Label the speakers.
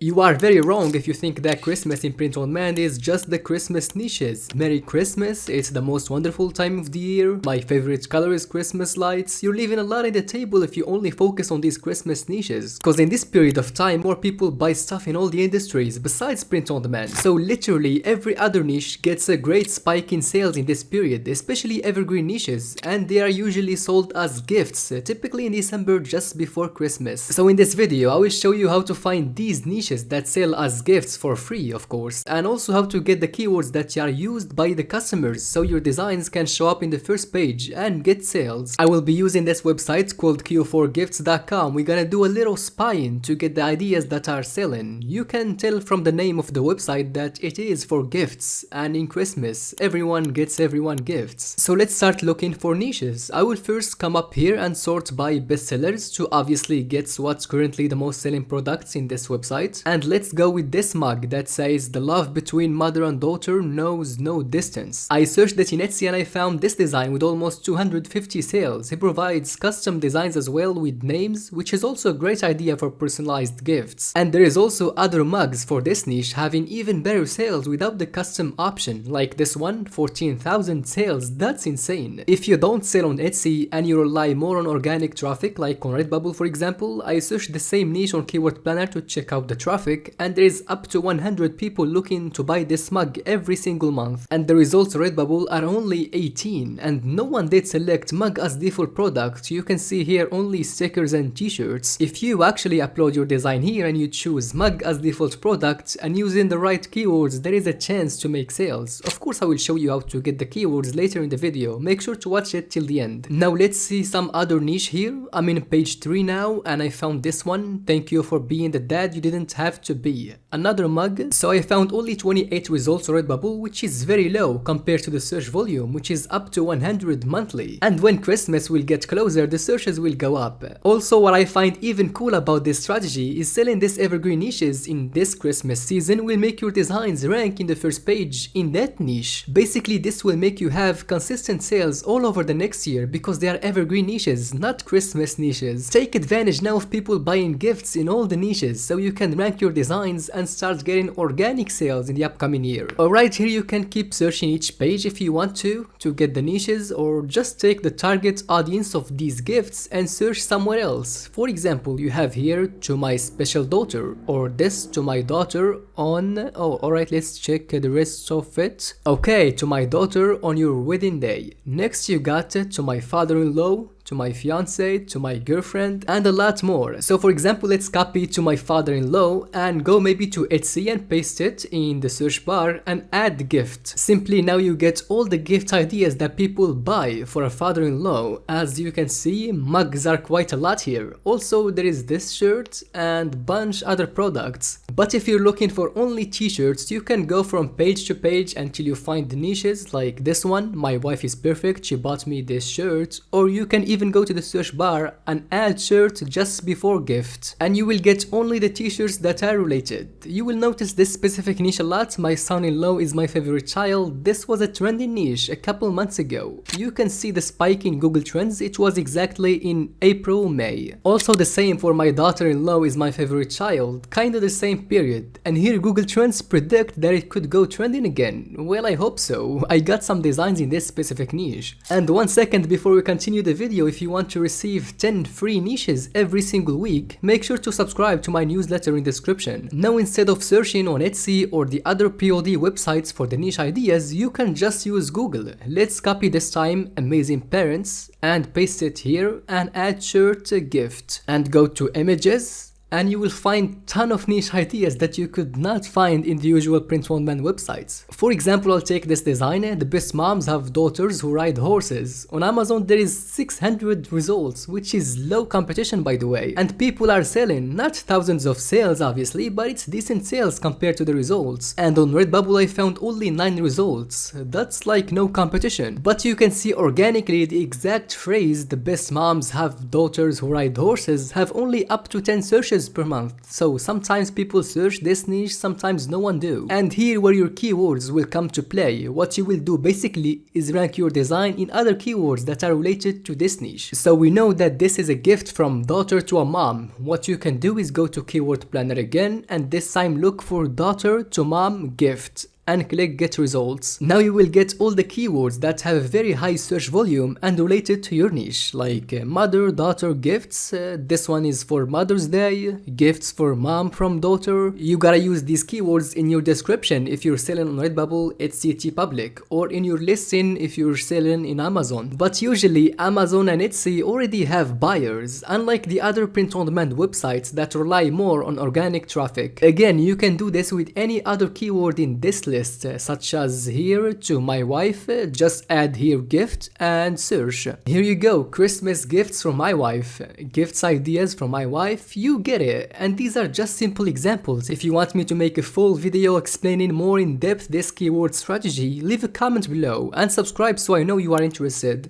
Speaker 1: You are very wrong if you think that Christmas in print on demand is just the Christmas niches. Merry Christmas, it's the most wonderful time of the year. My favorite color is Christmas lights. You're leaving a lot on the table if you only focus on these Christmas niches. Cause in this period of time, more people buy stuff in all the industries besides print on demand. So literally every other niche gets a great spike in sales in this period, especially evergreen niches, and they are usually sold as gifts, typically in December just before Christmas. So in this video, I will show you how to find these niches that sell as gifts for free, of course, and also how to get the keywords that are used by the customers so your designs can show up in the first page and get sales. I will be using this website called q4gifts.com. We're gonna do a little spying to get the ideas that are selling. You can tell from the name of the website that it is for gifts, and in Christmas everyone gets everyone gifts. So let's start looking for niches. I will first come up here and sort by bestsellers to obviously get what's currently the most selling products in this website. And let's go with this mug that says the love between mother and daughter knows no distance. I searched it in Etsy and I found this design with almost 250 sales. He provides custom designs as well with names, which is also a great idea for personalized gifts. And there is also other mugs for this niche having even better sales without the custom option, like this one, 14,000 sales. That's insane. If you don't sell on Etsy and you rely more on organic traffic like on Redbubble for example, I searched the same niche on Keyword Planner to check out the traffic, and there is up to 100 people looking to buy this mug every single month, and the results on Redbubble are only 18, and no one did select mug as default product. You can see here only stickers and t-shirts. If you actually upload your design here and you choose mug as default product and using the right keywords, there is a chance to make sales. Of course I will show you how to get the keywords later in the video, make sure to watch it till the end. Now let's see some other niche here. I'm in page 3 now and I found this one. Thank you for being the dad you didn't have to be. Another mug. So I found only 28 results on Redbubble, which is very low compared to the search volume, which is up to 100 monthly. And when Christmas will get closer, the searches will go up. Also, what I find even cool about this strategy is selling these evergreen niches in this Christmas season will make your designs rank in the first page in that niche. Basically, this will make you have consistent sales all over the next year because they are evergreen niches, not Christmas niches. Take advantage now of people buying gifts in all the niches so you can rank your designs and start getting organic sales in the upcoming year. Alright, here you can keep searching each page if you want to get the niches, or just take the target audience of these gifts and search somewhere else. For example, you have here to my special daughter, or this to my daughter on... oh, alright, let's check the rest of it. Okay, to my daughter on your wedding day. Next you got to my father-in-law, to my fiance, to my girlfriend, and a lot more. So for example, let's copy to my father-in-law and go maybe to Etsy and paste it in the search bar and add gift. Simply now you get all the gift ideas that people buy for a father-in-law. As you can see, mugs are quite a lot here. Also there is this shirt and bunch other products. But if you're looking for only t-shirts, you can go from page to page until you find the niches like this one, my wife is perfect, she bought me this shirt, or you can even go to the search bar and add shirt just before gift, and you will get only the t-shirts that are related. You will notice this specific niche a lot. My son-in-law is my favorite child. This was a trending niche a couple months ago. You can see the spike in Google Trends. It was exactly in April, May. Also the same for my daughter-in-law is my favorite child, kinda the same period, and here Google Trends predict that it could go trending again. Well, I hope so. I got some designs in this specific niche. And 1 second before we continue the video, if you want to receive 10 free niches every single week, make sure to subscribe to my newsletter in description. Now instead of searching on Etsy or the other POD websites for the niche ideas, you can just use Google. Let's copy this time Amazing Parents and paste it here and add shirt gift and go to images, and you will find ton of niche ideas that you could not find in the usual print-on-demand websites. For example, I'll take this design. The best moms have daughters who ride horses. On Amazon there is 600 results, which is low competition by the way, and people are selling, not thousands of sales obviously, but it's decent sales compared to the results. And on Redbubble I found only 9 results. That's like no competition. But you can see organically the exact phrase the best moms have daughters who ride horses have only up to 10 searches $2 per month. So sometimes people search this niche, sometimes no one do. And here where your keywords will come to play. What you will do basically is rank your design in other keywords that are related to this niche. So we know that this is a gift from daughter to a mom. What you can do is go to Keyword Planner again and this time look for daughter to mom gift and click get results. Now you will get all the keywords that have a very high search volume and related to your niche, like mother, daughter, gifts. This one is for Mother's Day, gifts for mom from daughter. You gotta use these keywords in your description if you're selling on Redbubble, Etsy, TeePublic, or in your listing if you're selling in Amazon. But usually Amazon and Etsy already have buyers, unlike the other print-on-demand websites that rely more on organic traffic. Again, you can do this with any other keyword in this list. Such as here to my wife, just add here gift and search. Here you go, Christmas gifts from my wife, gifts ideas from my wife, you get it. And these are just simple examples. If you want me to make a full video explaining more in depth this keyword strategy, leave a comment below and subscribe so I know you are interested.